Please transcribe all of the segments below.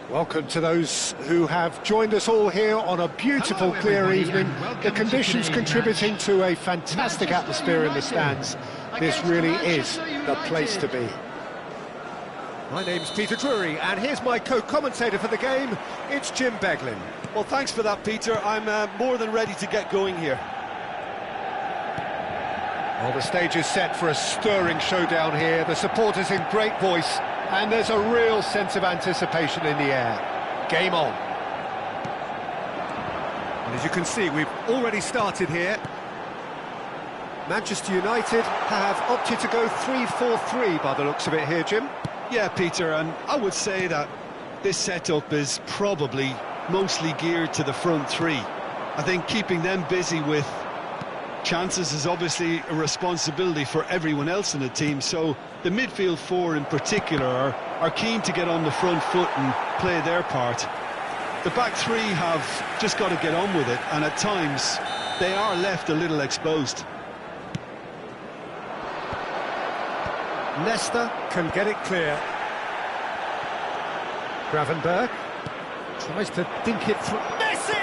Welcome to those who have joined us all here on a beautiful, clear evening. The conditions contributing to a fantastic atmosphere in the stands. This really is the place to be. My name's Peter Drury, and here's my co-commentator for the game. It's Jim Beglin. Well, thanks for that, Peter. I'm more than ready to get going here. Well, the stage is set for a stirring showdown here. The supporters in great voice, and there's a real sense of anticipation in the air. Game on. And as you can see, we've already started here. Manchester United have opted to go 3-4-3 by the looks of it here, Jim. Yeah, Peter, and I would say that this setup is probably mostly geared to the front three. I think keeping them busy with chances is obviously a responsibility for everyone else in the team, so the midfield four in particular are keen to get on the front foot and play their part. The back three have just got to get on with it, and at times they are left a little exposed. Leicester can get it clear. Gravenberg tries to dink it through. Messi!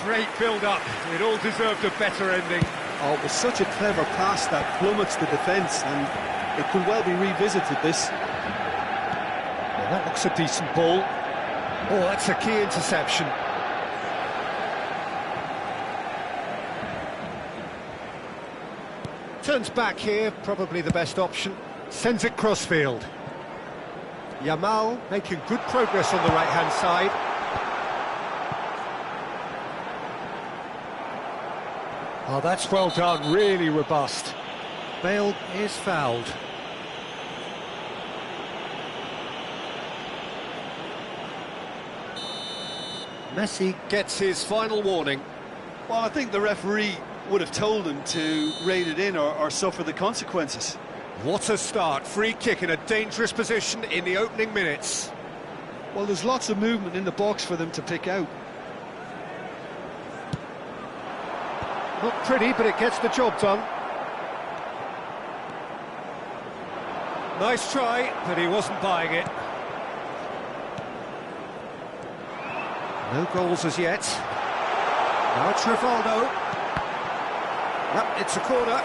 Great build-up. It all deserved a better ending. Oh, it was such a clever pass that plummets the defence, and it could well be revisited, this. Well, that looks a decent ball. Oh, that's a key interception. Turns back here, probably the best option. Sends it crossfield. Yamal making good progress on the right-hand side. Oh, that's well done, really robust. Bale is fouled. Messi gets his final warning. Well, I think the referee would have told him to rein it in or suffer the consequences. What a start, free kick in a dangerous position in the opening minutes. Well, there's lots of movement in the box for them to pick out. Not pretty, but it gets the job done. Nice try, but he wasn't buying it. No goals as yet. Now it's Rivaldo. Yep, it's a corner.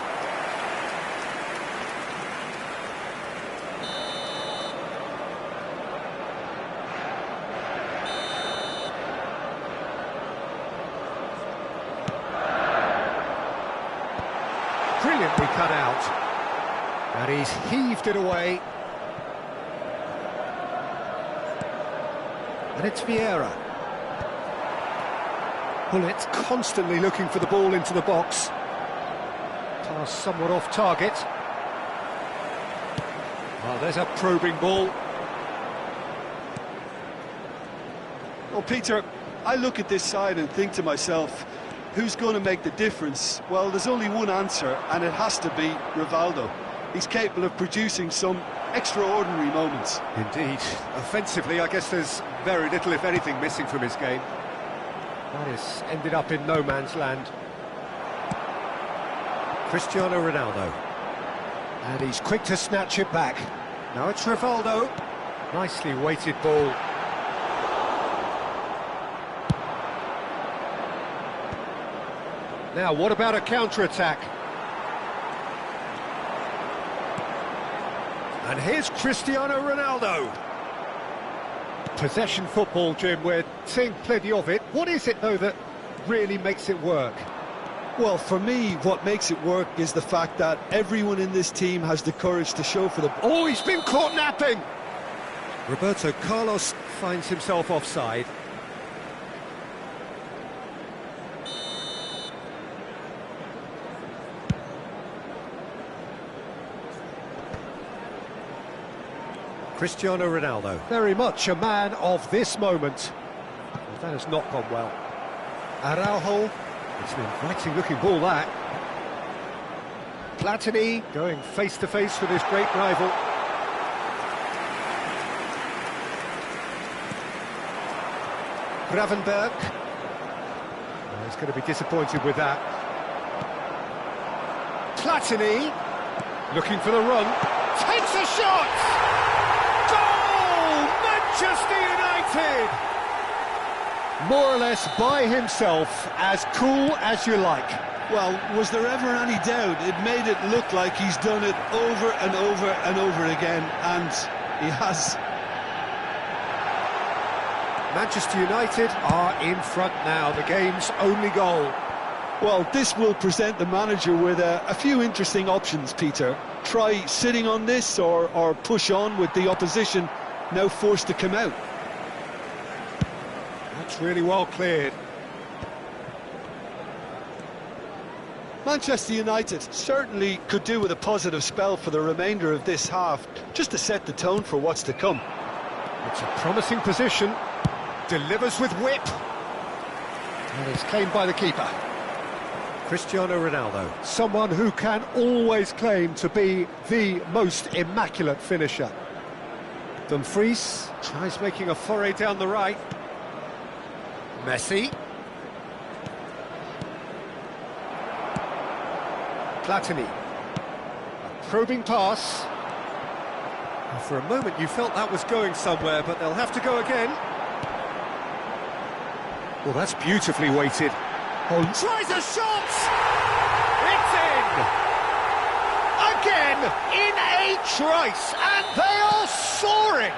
Brilliantly cut out. And he's heaved it away. And it's Vieira. Bullet constantly looking for the ball into the box. Pass somewhat off target. Well, there's a probing ball. Well, Peter, I look at this side and think to myself, who's going to make the difference? Well, there's only one answer, and it has to be Rivaldo. He's capable of producing some extraordinary moments. Indeed. Offensively, I guess there's very little, if anything, missing from his game. That has ended up in no man's land. Cristiano Ronaldo. And he's quick to snatch it back. Now it's Rivaldo. Nicely weighted ball. Now, what about a counter-attack? And here's Cristiano Ronaldo. Possession football, Jim, we're seeing plenty of it. What is it, though, that really makes it work? Well, for me, what makes it work is the fact that everyone in this team has the courage to show for the... Oh, he's been caught napping! Roberto Carlos finds himself offside. Cristiano Ronaldo, very much a man of this moment. Well, that has not gone well. Araujo, it's an inviting looking ball that. Platini going face to face with his great rival. Gravenberg. Oh, he's going to be disappointed with that. Platini looking for the run. Takes a shot! Goal! Manchester United! More or less by himself, as cool as you like. Well, was there ever any doubt? It made it look like he's done it over and over and over again, and he has. Manchester United are in front now, the game's only goal. Well, this will present the manager with a few interesting options, Peter. Try sitting on this or push on with the opposition now forced to come out. That's really well cleared. Manchester United certainly could do with a positive spell for the remainder of this half, just to set the tone for what's to come. It's a promising position. Delivers with whip. And it's claimed by the keeper. Cristiano Ronaldo, someone who can always claim to be the most immaculate finisher. Dumfries tries making a foray down the right. Messi. Platini. A probing pass. And for a moment you felt that was going somewhere, but they'll have to go again. Well, that's beautifully weighted. Oh, tries a shot! It's in! Again, in a trice, and they are soaring!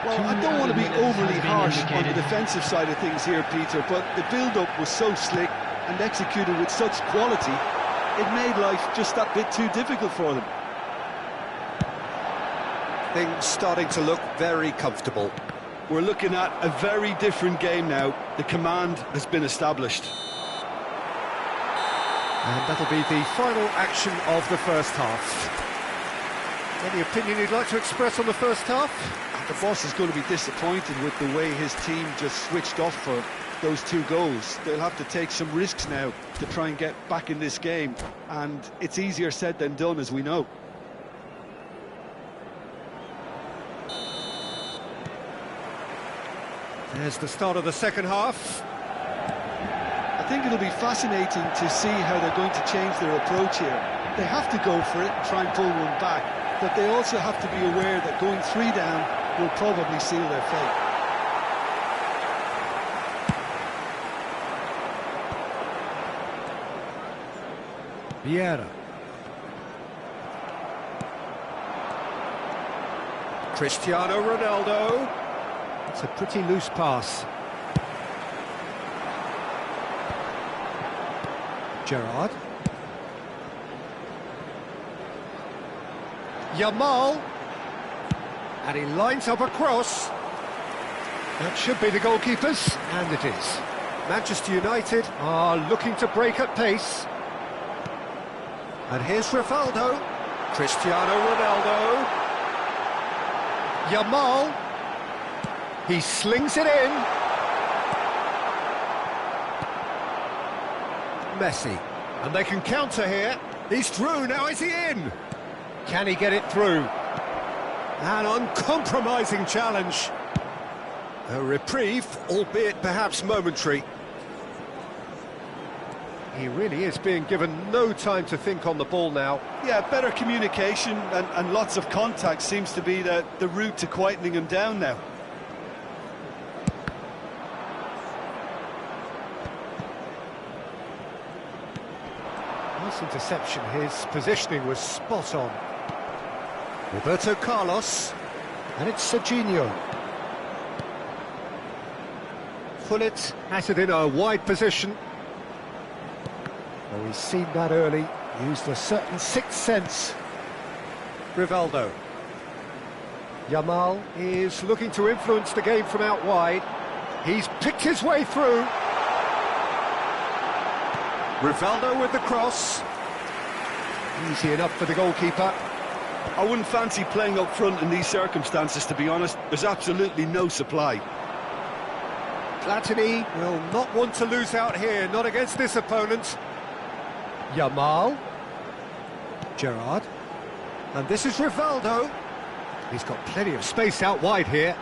Well, I don't want to be overly harsh on the defensive side of things here, Peter, but the build-up was so slick and executed with such quality, it made life just that bit too difficult for them. Things starting to look very comfortable. We're looking at a very different game now. The command has been established. And that'll be the final action of the first half. Any opinion you'd like to express on the first half? The boss is going to be disappointed with the way his team just switched off for those two goals. They'll have to take some risks now to try and get back in this game. And it's easier said than done, as we know. There's the start of the second half. I think it'll be fascinating to see how they're going to change their approach here. They have to go for it and try and pull one back, but they also have to be aware that going 3 down will probably seal their fate. Vieira. Cristiano Ronaldo. It's a pretty loose pass. Gerrard. Yamal. And he lines up a cross. That should be the goalkeepers, and it is. Manchester United are looking to break at pace. And here's Rivaldo. Cristiano Ronaldo. Yamal. He slings it in. Messi. And they can counter here. He's through, now is he in? Can he get it through? An uncompromising challenge. A reprieve, albeit perhaps momentary. He really is being given no time to think on the ball now. Yeah, better communication and lots of contact seems to be the route to quietening him down now. Nice interception, his positioning was spot on. Roberto Carlos, and it's Serginho. Fullet has it in a wide position. Well, we've seen that early, used a certain sixth sense. Rivaldo. Yamal is looking to influence the game from out wide. He's picked his way through. Rivaldo with the cross. Easy enough for the goalkeeper. I wouldn't fancy playing up front in these circumstances, to be honest. There's absolutely no supply. Platini will not want to lose out here, not against this opponent. Yamal. Gerrard. And this is Rivaldo. He's got plenty of space out wide here.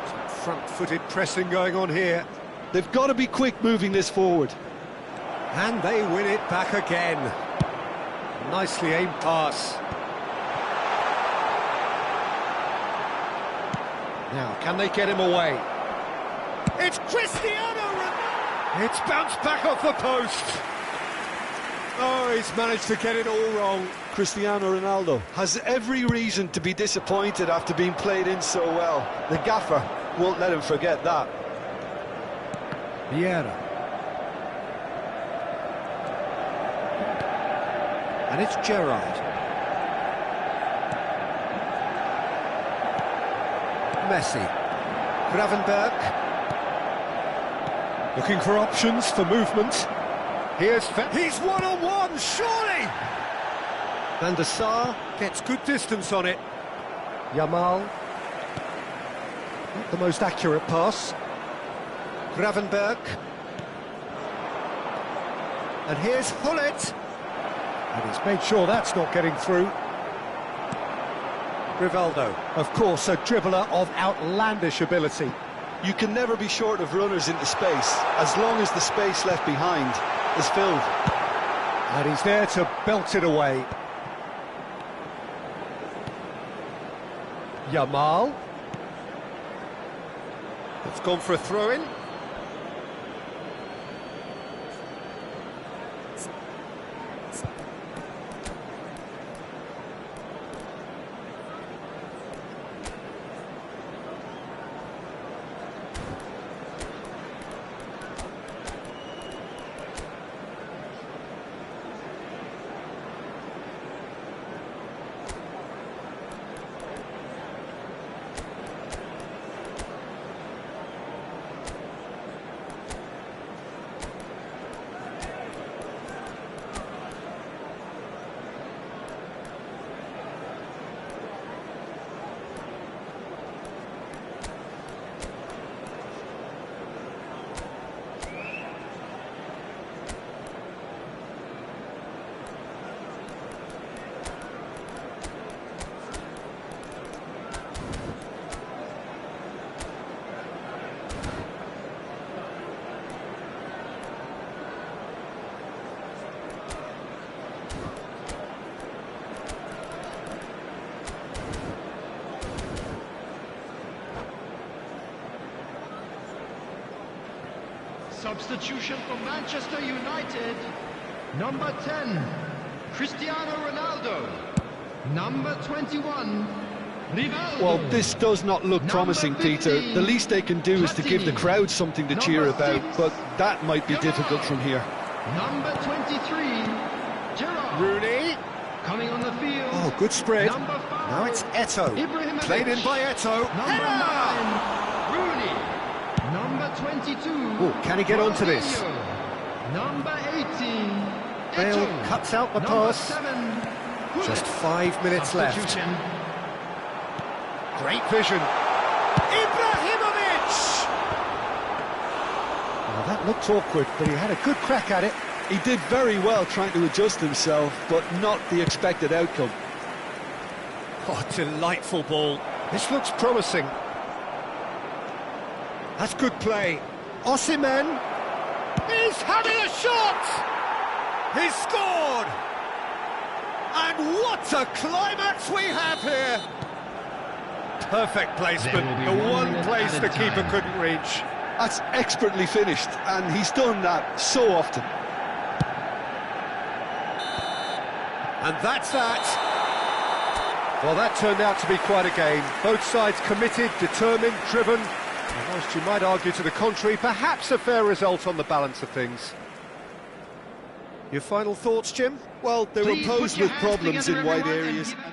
Some front-footed pressing going on here. They've got to be quick moving this forward. And they win it back again. Nicely aimed pass. Now, can they get him away? It's Cristiano Ronaldo! It's bounced back off the post. Oh, he's managed to get it all wrong. Cristiano Ronaldo has every reason to be disappointed after being played in so well. The gaffer won't let him forget that. Vieira. And it's Gerrard. Messi. Gravenberch. Looking for options for movement. He's one-on-one, surely! Van der Sar gets good distance on it. Yamal. Not the most accurate pass. Gravenberch. And here's Hullet. And he's made sure that's not getting through. Rivaldo, of course, a dribbler of outlandish ability. You can never be short of runners into space, as long as the space left behind is filled. And he's there to belt it away. Yamal. It's gone for a throw-in. Substitution for Manchester United. Number 10, Cristiano Ronaldo. Number 21, Rivaldo. Well, this does not look promising, Peter. The least they can do is to give the crowd something to cheer about, but that might be difficult from here. Number 23, Gerrard. Rooney. Coming on the field. Oh, good spread. Number 5, Now it's Eto'o. Ibrahimovic. Played in by Eto'o. Number 9, Rooney. Number 22. Oh, can he get onto this? Ronaldinho. Number 18, Bale Eto'o. cuts out the Number pass. 7, Hullet. Just 5 minutes left. Substitution. Great vision. Ibrahimovic! Well, that looked awkward, but he had a good crack at it. He did very well trying to adjust himself, but not the expected outcome. Oh, delightful ball. This looks promising. That's good play. Osimhen. He's having a shot! He's scored! And what a climax we have here! Perfect placement, the one place the keeper couldn't reach. That's expertly finished, and he's done that so often. And that's that. Well, that turned out to be quite a game. Both sides committed, determined, driven. And whilst you might argue to the contrary, perhaps a fair result on the balance of things. Your final thoughts, Jim? Well, they were Please put posed your with hands problems in together, wide everyone, and areas. give-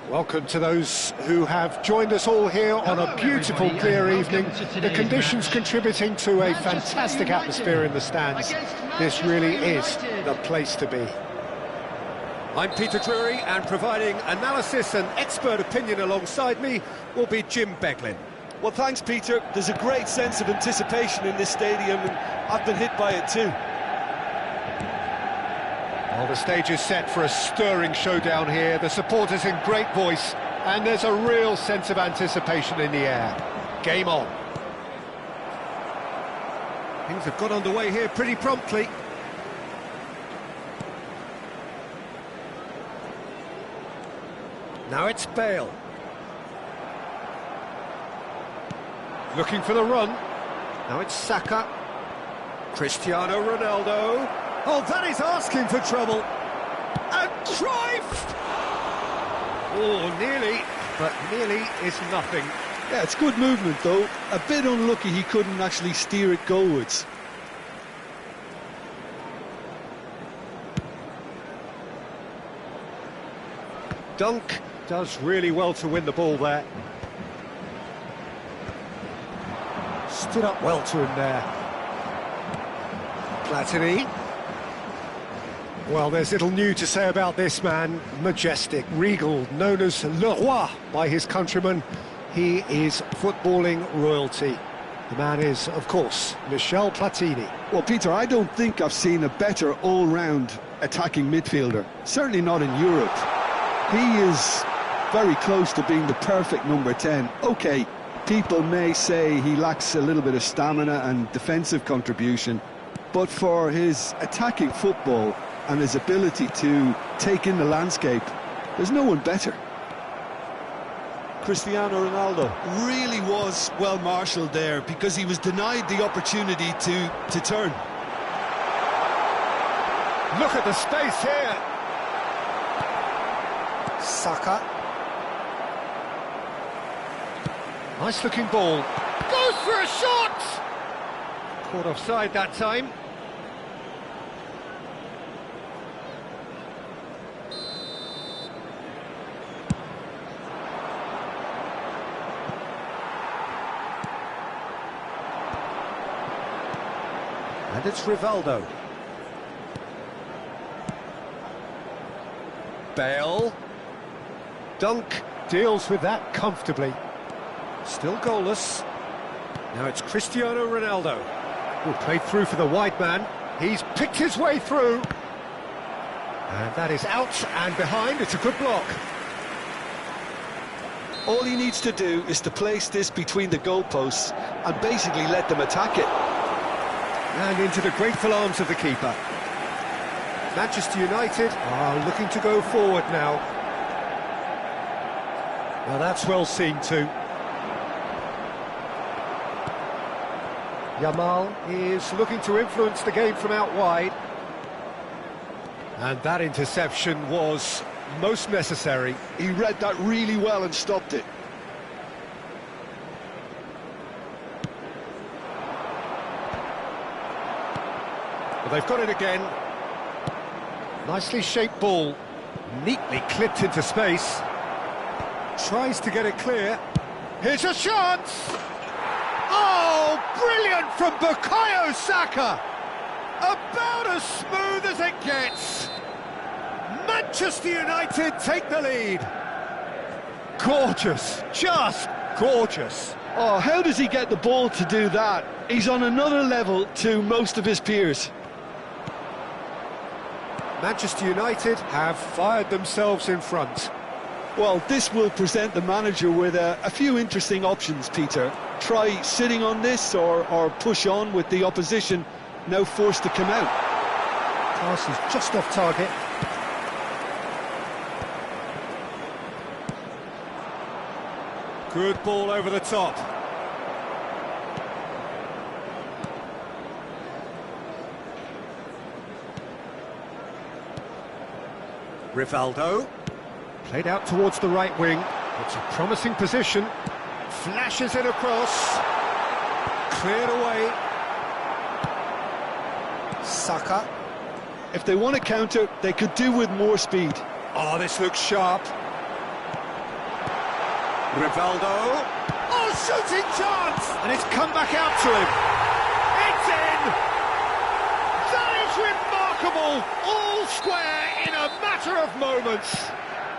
Welcome to those who have joined us all here on a beautiful, clear evening. The conditions contributing to a fantastic atmosphere in the stands. This really is the place to be. I'm Peter Drury, and providing analysis and expert opinion alongside me will be Jim Beglin. Well, thanks, Peter. There's a great sense of anticipation in this stadium, and I've been hit by it too. Well, the stage is set for a stirring showdown here. The supporters in great voice, and there's a real sense of anticipation in the air. Game on. Things have got underway here pretty promptly. Now it's Bale. Looking for the run. Now it's Saka. Cristiano Ronaldo. Oh, that is asking for trouble. And Cruyff! Oh, nearly, but nearly is nothing. Yeah, it's good movement, though. A bit unlucky he couldn't actually steer it goalwards. Dunk does really well to win the ball there. Stood up well to him there. Platini. Well, there's little new to say about this man. Majestic, regal, known as Le Roi by his countrymen. He is footballing royalty. The man is, of course, Michel Platini. Well, Peter, I don't think I've seen a better all-round attacking midfielder. Certainly not in Europe. He is very close to being the perfect number 10. OK, people may say he lacks a little bit of stamina and defensive contribution, but for his attacking football and his ability to take in the landscape, there's no one better. Cristiano Ronaldo really was well marshalled there because he was denied the opportunity to turn. Look at the space here. Saka. Nice looking ball. Goes for a shot! Caught offside that time. And it's Rivaldo. Bale. Dunk deals with that comfortably. Still goalless. Now it's Cristiano Ronaldo. Oh, played through for the wide man. He's picked his way through. And that is out and behind. It's a good block. All he needs to do is to place this between the goalposts and basically let them attack it. And into the grateful arms of the keeper. Manchester United are looking to go forward now. Well, that's well seen too. Yamal is looking to influence the game from out wide. And that interception was most necessary. He read that really well and stopped it. Well, they've got it again. Nicely shaped ball. Neatly clipped into space. Tries to get it clear. Here's a chance! Oh, brilliant from Bukayo Saka! About as smooth as it gets. Manchester United take the lead. Gorgeous, just gorgeous. Oh, how does he get the ball to do that? He's on another level to most of his peers. Manchester United have fired themselves in front. Well, this will present the manager with a few interesting options, Peter. Try sitting on this or push on with the opposition now forced to come out. Pass is just off target. Good ball over the top. Rivaldo. Played out towards the right wing. It's a promising position. Flashes it across. Cleared away. Saka. If they want to counter, they could do with more speed. Oh, this looks sharp. Rivaldo. Oh, shooting chance! And it's come back out to him. It's in! That is remarkable! All square in a matter of moments.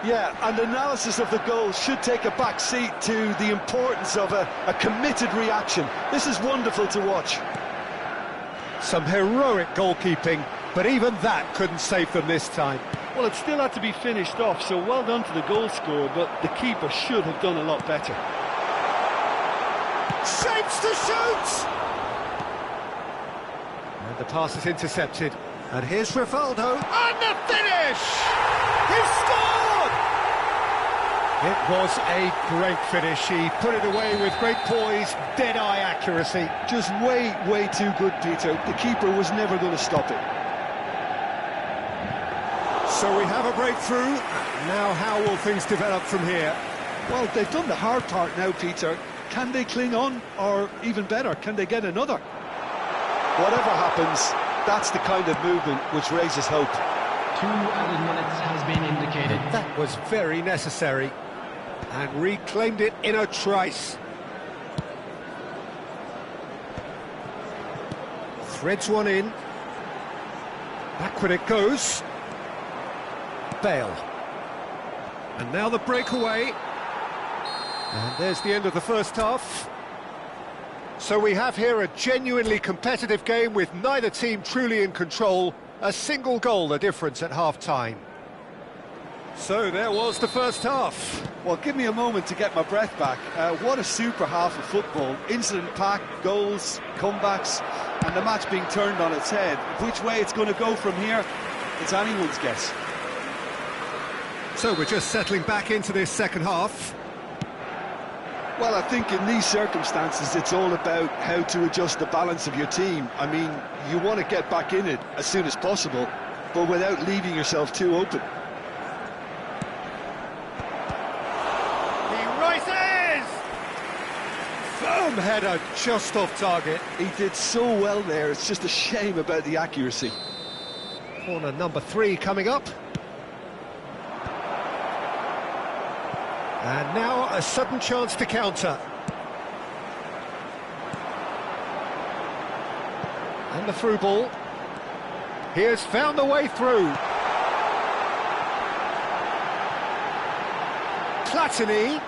Yeah, and analysis of the goal should take a back seat to the importance of a committed reaction. This is wonderful to watch. Some heroic goalkeeping, but even that couldn't save them this time. Well, it still had to be finished off, so well done to the goal scorer, but the keeper should have done a lot better. Shapes to shoot! And the pass is intercepted. And here's Rivaldo. And the finish! He scored! It was a great finish. He put it away with great poise, dead-eye accuracy. Just way too good, Peter. The keeper was never going to stop it. So we have a breakthrough. Now how will things develop from here? Well, they've done the hard part now, Peter. Can they cling on, or even better, can they get another? Whatever happens, that's the kind of movement which raises hope. 2 added minutes has been indicated. That was very necessary. And reclaimed it in a trice. Threads one in. Backward it goes. Bale. And now the breakaway. And there's the end of the first half. So we have here a genuinely competitive game with neither team truly in control. A single goal the difference at half-time. So there was the first half. Well, give me a moment to get my breath back. What a super half of football. Incident-packed, goals, comebacks, and the match being turned on its head. Which way it's going to go from here, it's anyone's guess. So we're just settling back into this second half. Well, I think in these circumstances, it's all about how to adjust the balance of your team. I mean, you want to get back in it as soon as possible, but without leaving yourself too open. He rises! Firm header, just off target. He did so well there, it's just a shame about the accuracy. Corner number 3 coming up. And now a sudden chance to counter. And the through ball. He has found the way through. Platini.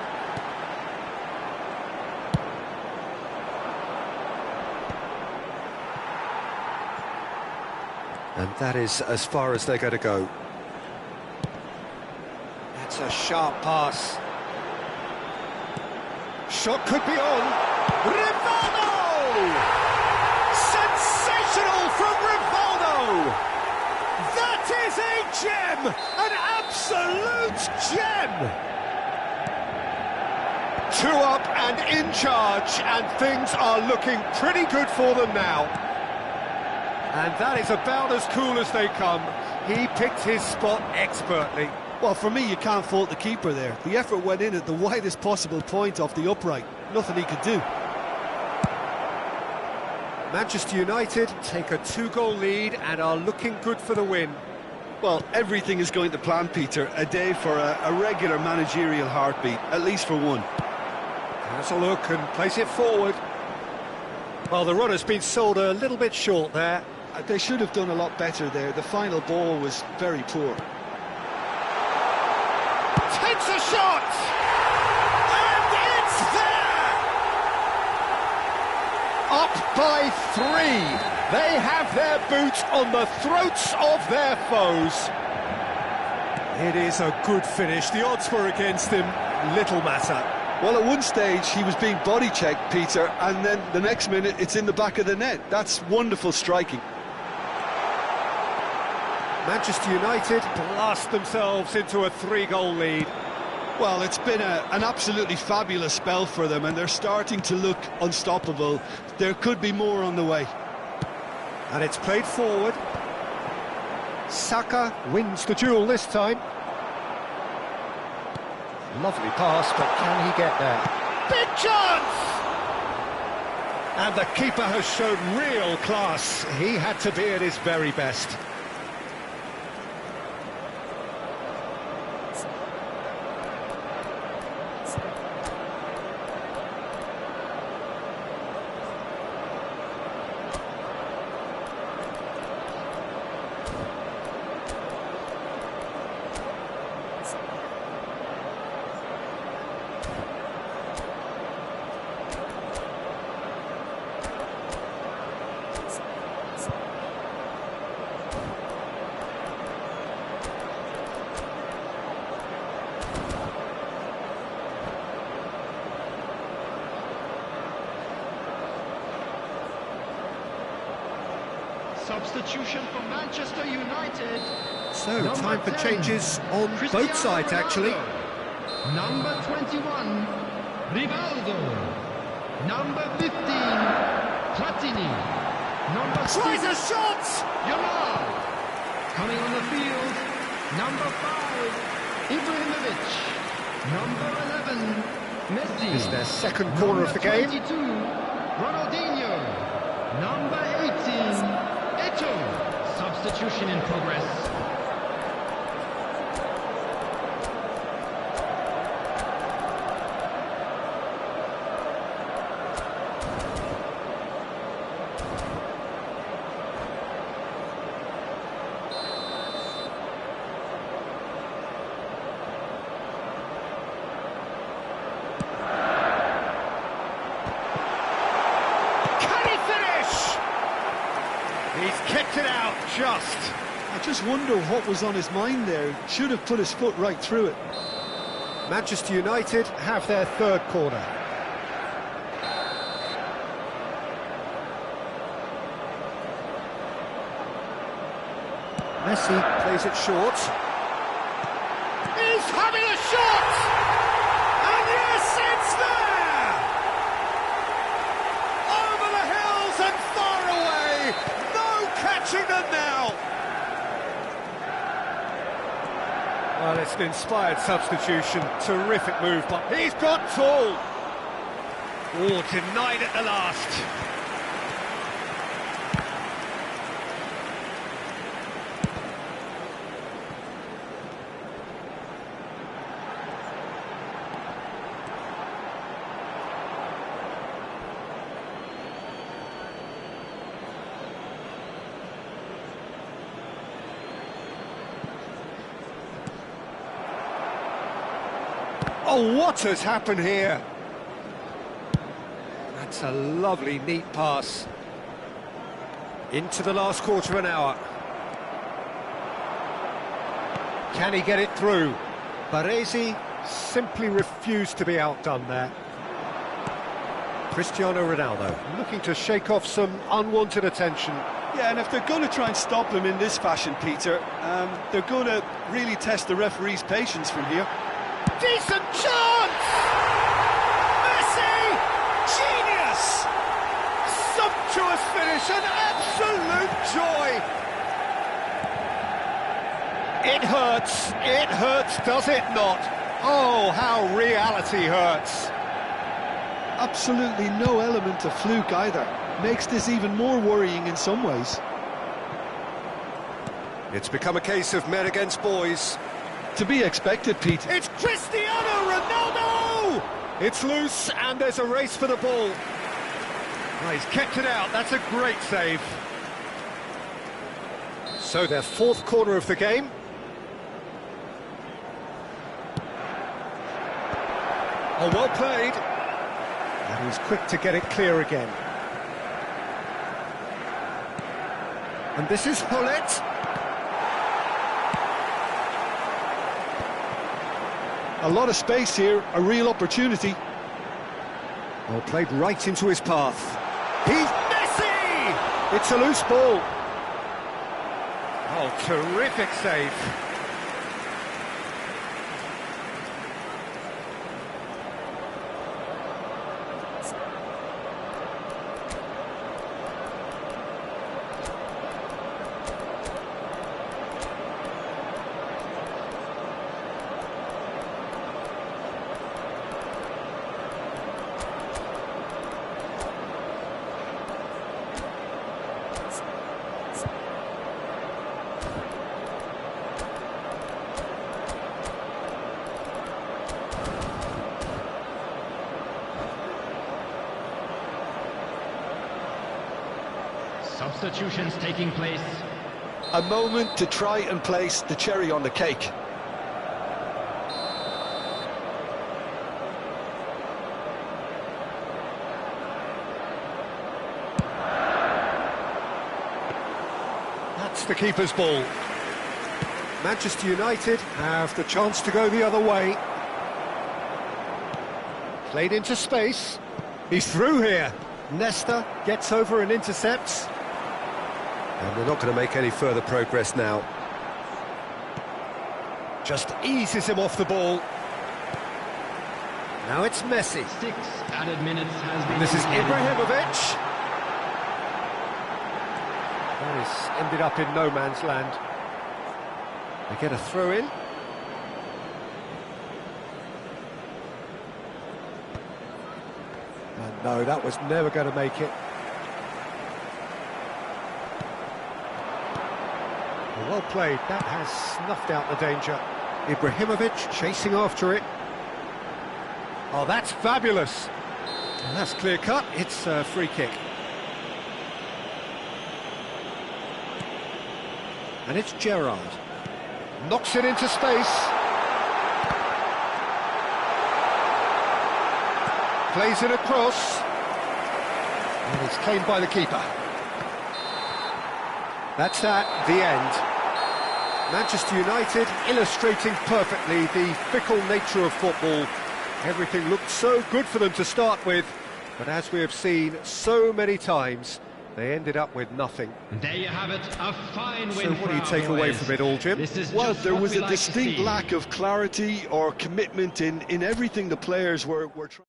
And that is as far as they're going to go. That's a sharp pass. Shot could be on. Rivaldo! Sensational from Rivaldo! That is a gem! An absolute gem! 2 up and in charge, and things are looking pretty good for them now. And that is about as cool as they come. He picked his spot expertly. Well, for me, you can't fault the keeper there. The effort went in at the widest possible point off the upright. Nothing he could do. Manchester United take a 2-goal lead and are looking good for the win. Well, everything is going to plan, Peter. A day for a regular managerial heartbeat, at least for one. Has a look and plays it forward. Well, the run has been sold a little bit short there. They should have done a lot better there. The final ball was very poor. Takes a shot! And it's there! Up by 3. They have their boot on the throats of their foes. It is a good finish. The odds were against him. Little matter. Well, at one stage, he was being body-checked, Peter, and then the next minute, it's in the back of the net. That's wonderful striking. Manchester United blast themselves into a 3-goal lead. Well, it's been an absolutely fabulous spell for them, and they're starting to look unstoppable. There could be more on the way. And it's played forward. Saka wins the duel this time. Lovely pass, but can he get there? Big chance! And the keeper has shown real class. He had to be at his very best. Substitution for Manchester United. So, Number time for 10, changes on Cristiano both sides, actually. Ronaldo. Number 21, Rivaldo. Number 15, Platini. Number Tries 6, a shot! Yamal. Coming on the field, number 5, Ibrahimovic. Number 11, Messi. This is their second corner of the game. Number 22, Ronaldinho. Number 18, Eto'o. Substitution in progress. He's kicked it out, just. I just wonder what was on his mind there. Should have put his foot right through it. Manchester United have their third corner. Messi plays it short. He's having a shot! And yes, it's there! Over the hills and far away! No catching them now! an inspired substitution. Terrific move, but he's got full. Oh, denied at the last. Oh, what has happened here? That's a lovely, neat pass. Into the last quarter of an hour. Can he get it through? Baresi simply refused to be outdone there. Cristiano Ronaldo looking to shake off some unwanted attention. Yeah, and if they're going to try and stop him in this fashion, Peter, they're going to really test the referee's patience from here. Decent chance! Messi! Genius! Sumptuous finish, an absolute joy! It hurts, does it not? Oh, how reality hurts. Absolutely no element of fluke either. Makes this even more worrying in some ways. It's become a case of men against boys. To be expected, Pete. It's Cristiano Ronaldo! It's loose, and there's a race for the ball. Oh, he's kept it out, that's a great save. So their fourth corner of the game. Oh, well played. And he's quick to get it clear again. And this is Hullet. A lot of space here, a real opportunity. Well, played right into his path. He's Messi! It's a loose ball. Oh, terrific save. Substitutions taking place. A moment to try and place the cherry on the cake. That's the keeper's ball. Manchester United have the chance to go the other way. Played into space. He's through here. Nesta gets over and intercepts. And they're not going to make any further progress now. Just eases him off the ball. Now it's Messi. 6 added minutes has been... This is Ibrahimovic. That has ended up in no man's land. They get a throw in. And no, that was never going to make it. Well played, that has snuffed out the danger. Ibrahimovic chasing after it. Oh, that's fabulous. And that's clear cut, it's a free kick. And it's Gerrard. Knocks it into space. Plays it across. And it's claimed by the keeper. That's the end. Manchester United illustrating perfectly the fickle nature of football. Everything looked so good for them to start with, but as we have seen so many times, they ended up with nothing. And there you have it, a fine win. So what do you take away from it all, Jim? Well, there was a distinct lack of clarity or commitment in everything the players were trying.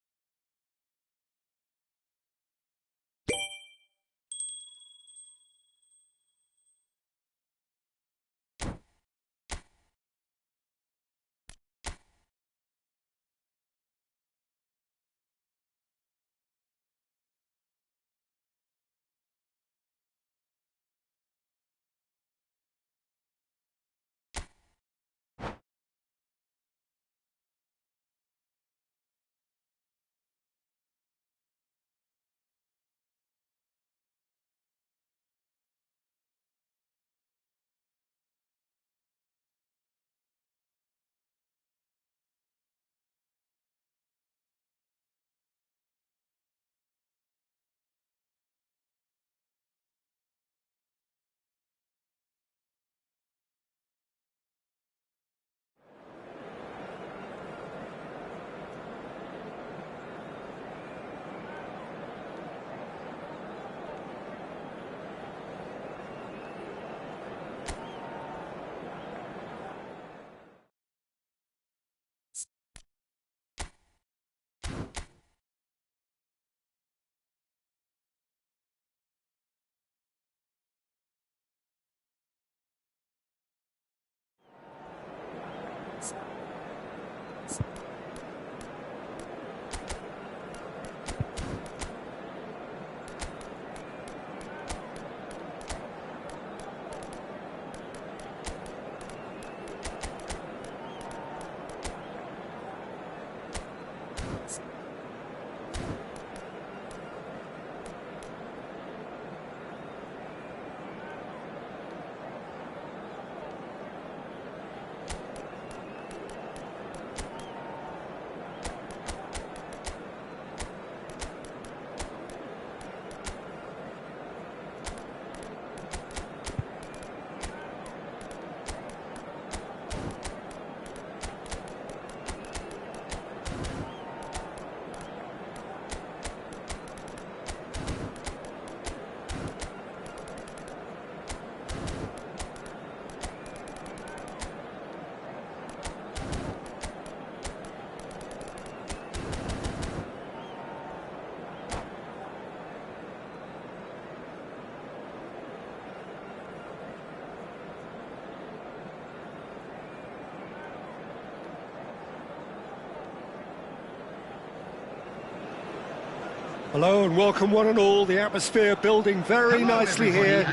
Hello and welcome one and all. The atmosphere building very nicely here.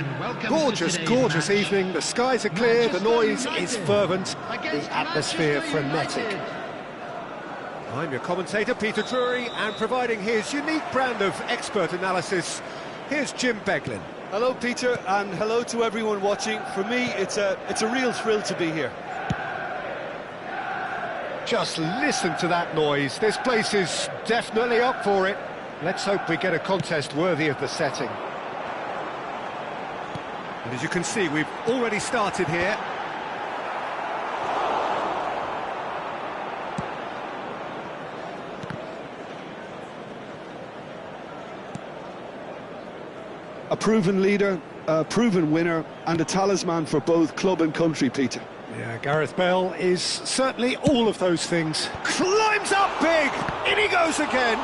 Gorgeous, gorgeous evening. The skies are clear, the noise is fervent, the atmosphere frenetic. I'm your commentator, Peter Drury, and providing his unique brand of expert analysis, here's Jim Beglin. Hello, Peter, and hello to everyone watching. For me, it's a real thrill to be here. Just listen to that noise. This place is definitely up for it. Let's hope we get a contest worthy of the setting. And as you can see, we've already started here. A proven leader, a proven winner, and a talisman for both club and country, Peter. Yeah, Gareth Bale is certainly all of those things. Climbs up big! In he goes again!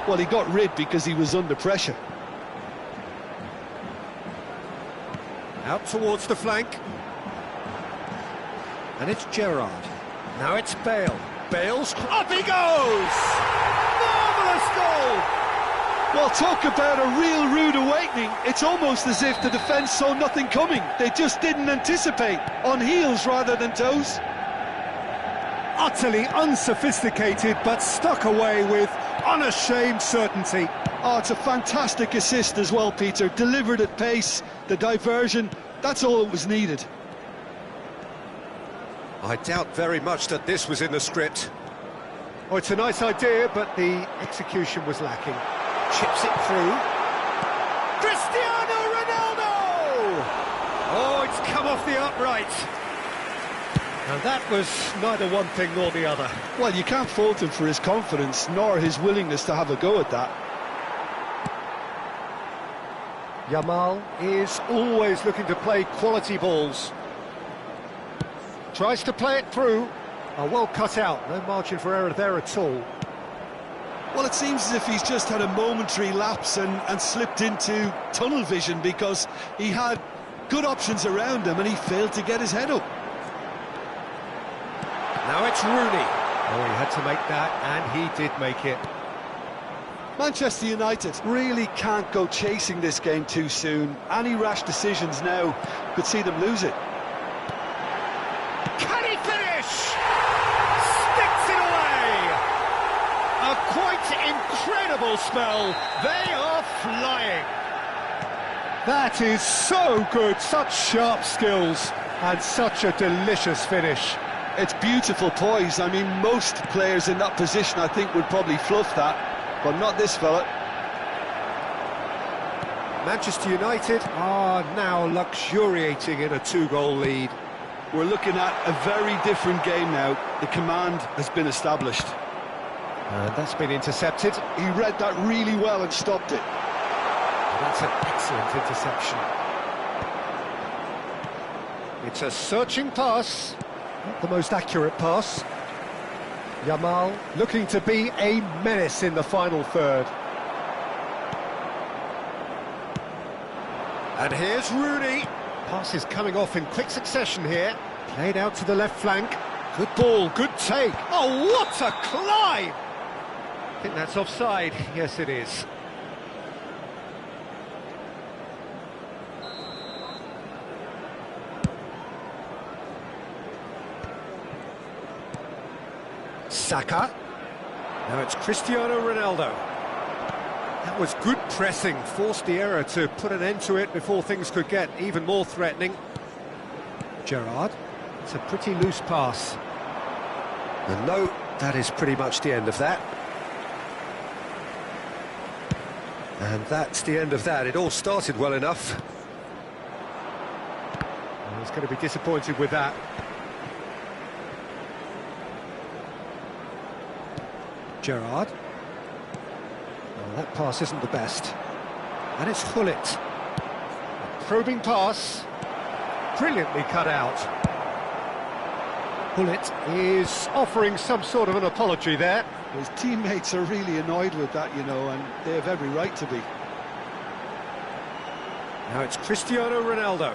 Well, he got rid because he was under pressure. Out towards the flank. And it's Gerrard. Now it's Bale. Bale's... Up he goes! Marvellous goal! Well, talk about a real rude awakening. It's almost as if the defence saw nothing coming. They just didn't anticipate, on heels rather than toes. Utterly unsophisticated, but stuck away with unashamed certainty. Oh, it's a fantastic assist as well, Peter. Delivered at pace, the diversion, that's all that was needed. I doubt very much that this was in the script. Oh, it's a nice idea, but the execution was lacking. Chips it through. Cristiano Ronaldo! Oh, it's come off the upright. And that was neither one thing nor the other. Well, you can't fault him for his confidence, nor his willingness to have a go at that. Yamal is always looking to play quality balls. Tries to play it through. Oh, well cut out, no margin for error there at all. Well, it seems as if he's just had a momentary lapse and slipped into tunnel vision because he had good options around him and he failed to get his head up. Now it's Rooney. Oh, he had to make that, and he did make it. Manchester United really can't go chasing this game too soon. Any rash decisions now could see them lose it. Can he finish? Sticks it away! A quite incredible spell. They are flying. That is so good. Such sharp skills and such a delicious finish. It's beautiful poise. I mean, most players in that position, I think, would probably fluff that, but not this fella. Manchester United are now luxuriating in a 2-goal lead. We're looking at a very different game now. The command has been established. And that's been intercepted. He read that really well and stopped it. That's an excellent interception. It's a searching pass. Not the most accurate pass. Yamal looking to be a menace in the final third. And here's Rooney. Pass is coming off in quick succession here. Played out to the left flank. Good ball, good take. Oh, what a climb! I think that's offside. Yes, it is. Saka. Now it's Cristiano Ronaldo. That was good pressing, forced the error to put an end to it before things could get even more threatening. Gerrard. It's a pretty loose pass. And no, that is pretty much the end of that. And that's the end of that. It all started well enough. Well, he's going to be disappointed with that. Gerrard. Well, that pass isn't the best. And it's Hullet. A probing pass. Brilliantly cut out. Hullet is offering some sort of an apology there. His teammates are really annoyed with that, you know, and they have every right to be. Now it's Cristiano Ronaldo.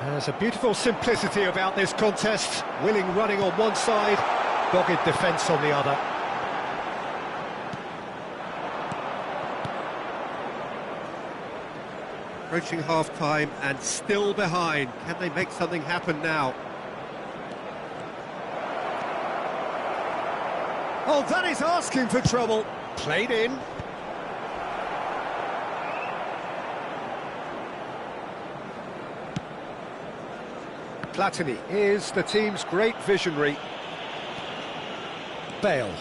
There's a beautiful simplicity about this contest. Willing running on one side, dogged defence on the other. Approaching half-time and still behind. Can they make something happen now? Oh, that is asking for trouble. Played in. Platini is the team's great visionary. Bale.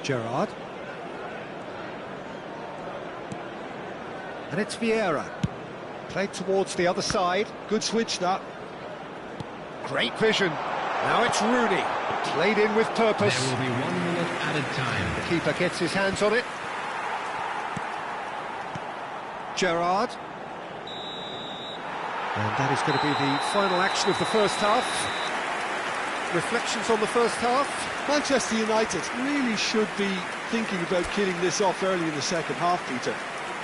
Gerrard. And it's Vieira. Played towards the other side. Good switch, that. Great vision. Now it's Rooney. Played in with purpose. There will be 1 minute added time. The keeper gets his hands on it. Gerrard. And that is going to be the final action of the first half. Reflections on the first half? Manchester United really should be thinking about killing this off early in the second half, Peter.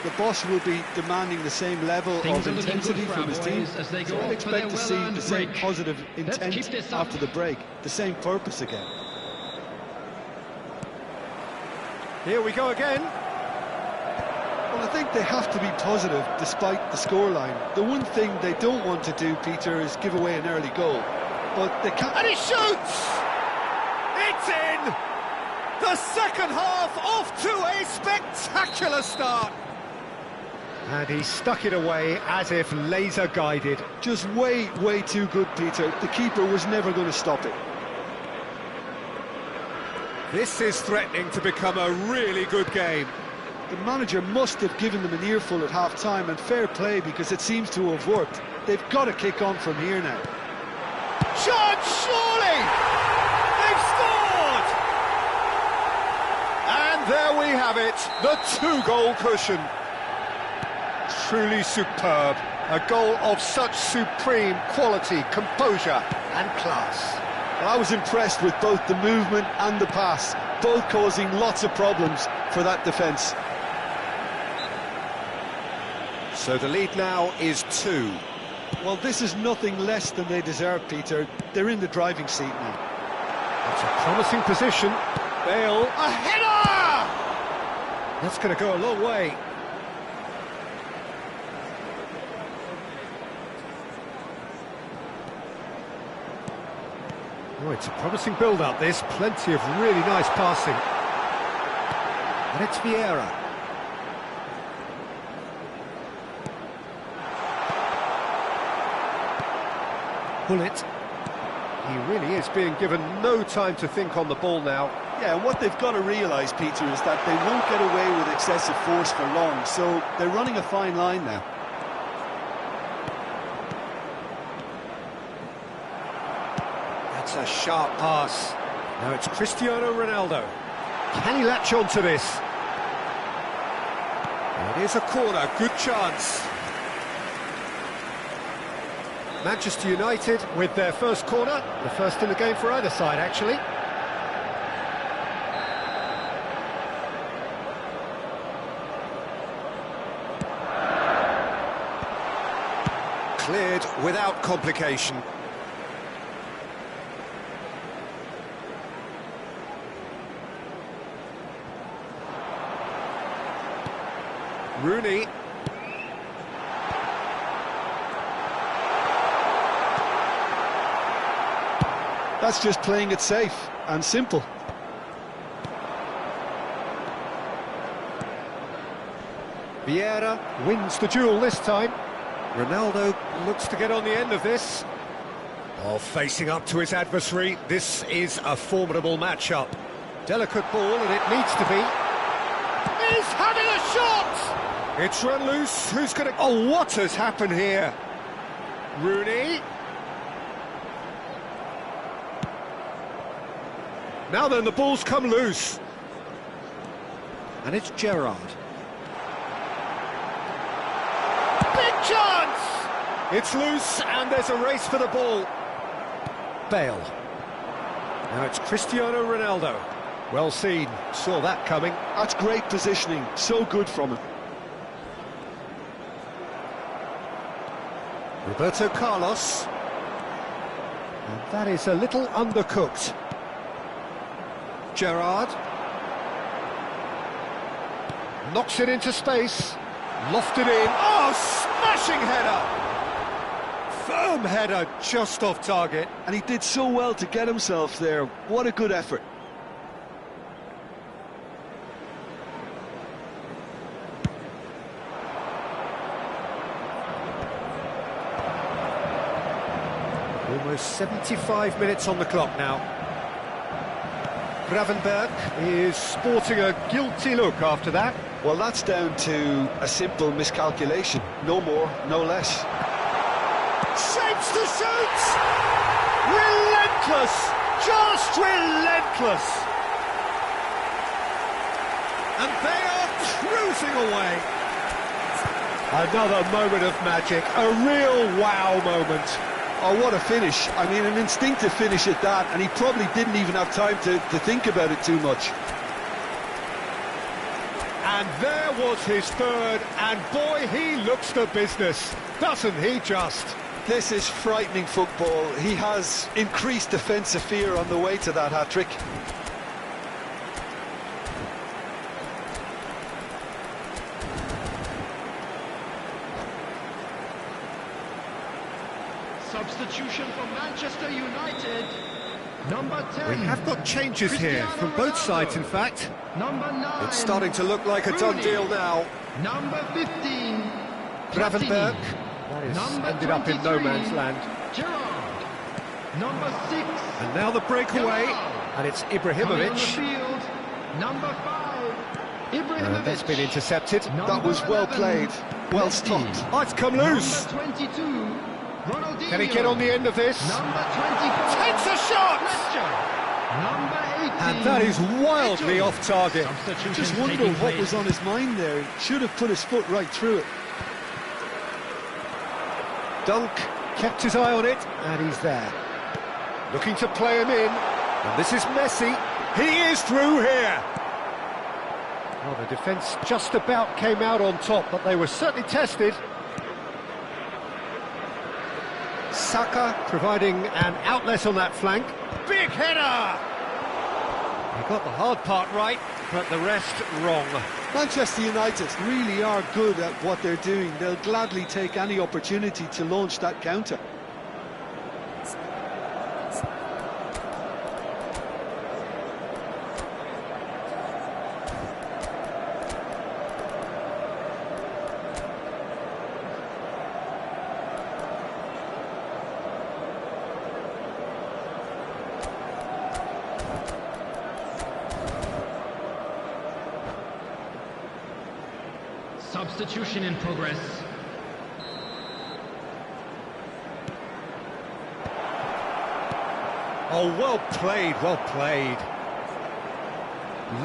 The boss will be demanding the same level Things of are looking intensity good for from our his team, boys as they so go I'd up for their expect to see well-earned the same break. positive Let's keep intent this up. after the break, the same purpose again. Here we go again. Well, I think they have to be positive despite the scoreline. The one thing they don't want to do, Peter, is give away an early goal. But they can't... And he shoots! It's in! The second half off to a spectacular start! And he stuck it away as if laser-guided. Just way too good, Peter. The keeper was never going to stop it. This is threatening to become a really good game. The manager must have given them an earful at half-time, and fair play because it seems to have worked. They've got to kick on from here now. Chance, surely! They've scored! And there we have it, the two-goal cushion. Truly superb. A goal of such supreme quality, composure and class. Well, I was impressed with both the movement and the pass, both causing lots of problems for that defence. So the lead now is 2. Well, this is nothing less than they deserve, Peter. They're in the driving seat now. It's a promising position. Bale, A header! that's going to go a long way. Oh, it's a promising build-up, this. Plenty of really nice passing. And it's Vieira. Bullet. He really is being given no time to think on the ball now. Yeah, and what they've got to realise, Peter, is that they won't get away with excessive force for long, so they're running a fine line now. That's a sharp pass. Now it's Cristiano Ronaldo. Can he latch on to this? It is a corner, good chance. Manchester United with their first corner, the first in the game for either side, actually. Cleared without complication. Rooney. That's just playing it safe and simple. Vieira wins the duel this time. Ronaldo looks to get on the end of this. Oh, facing up to his adversary, this is a formidable matchup. Delicate ball, and it needs to be. He's having a shot! It's run loose, who's going to... Oh, what has happened here? Rooney. Now then, the ball's come loose. And it's Gerrard. Big chance! It's loose, and there's a race for the ball. Bale. Now it's Cristiano Ronaldo. Well seen, saw that coming. That's great positioning, so good from him. Roberto Carlos. And that is a little undercooked. Gerrard. Knocks it into space. Lofted in. Oh, smashing header! Firm header, just off target. And he did so well to get himself there. What a good effort. Almost 75 minutes on the clock now. Gravenberg is sporting a guilty look after that. Well, that's down to a simple miscalculation. No more, no less. Shapes to shoot! Relentless! Just relentless! And they are cruising away. Another moment of magic, a real wow moment. Oh, what a finish. I mean, an instinctive finish at that, and he probably didn't even have time to think about it too much. And there was his third, and boy, he looks the business, doesn't he just? This is frightening football. He has increased defensive fear on the way to that hat-trick. Substitution for Manchester United. Number 10. We have got changes here from both sides, in fact. Number 9. It's starting to look like a done deal now. Number 15. Gravenberg. That is ended up in no man's land. Gerrard. Number 6. And now the breakaway, and it's Ibrahimovic. Number 5. Ibrahimovic. That's been intercepted. That was well played, well stopped. Oh, it's come loose. Number 22. Ronaldinho. Can he get on the end of this? Number 24. Takes a shot! Number 18. And that is wildly off target. Just wonder what was on his mind there. He should have put his foot right through it. Dunk kept his eye on it, and he's there. Looking to play him in, and this is Messi. He is through here. Well, the defence just about came out on top, but they were certainly tested. Saka providing an outlet on that flank. Big header! He got the hard part right, but the rest wrong. Manchester United really are good at what they're doing. They'll gladly take any opportunity to launch that counter. Substitution in progress. Oh, well played, well played.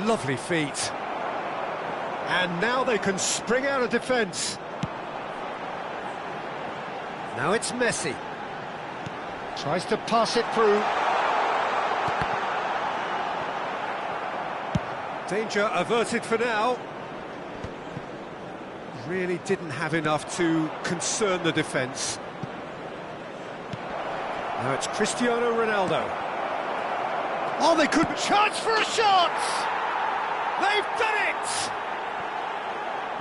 Lovely feet. And now they can spring out of defence. Now it's Messi. Tries to pass it through. Danger averted for now. Really didn't have enough to concern the defence. Now it's Cristiano Ronaldo. Oh, they could charge for a shot! They've done it!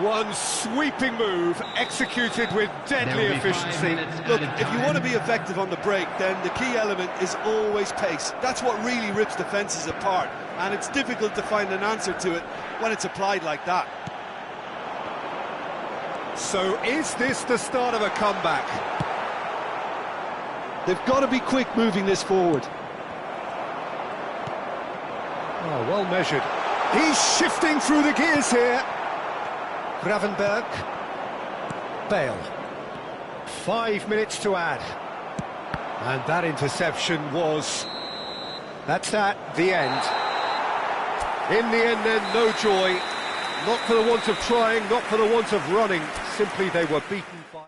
One sweeping move, executed with deadly efficiency. Look, if you want to be effective on the break, then the key element is always pace. That's what really rips defences apart, and it's difficult to find an answer to it when it's applied like that. So is this the start of a comeback? They've got to be quick moving this forward. Oh, well measured. He's shifting through the gears here. Gravenberg. Bale. 5 minutes to add. And that interception was... That's that, the end. In the end then, no joy. Not for the want of trying, not for the want of running. Simply they were beaten by...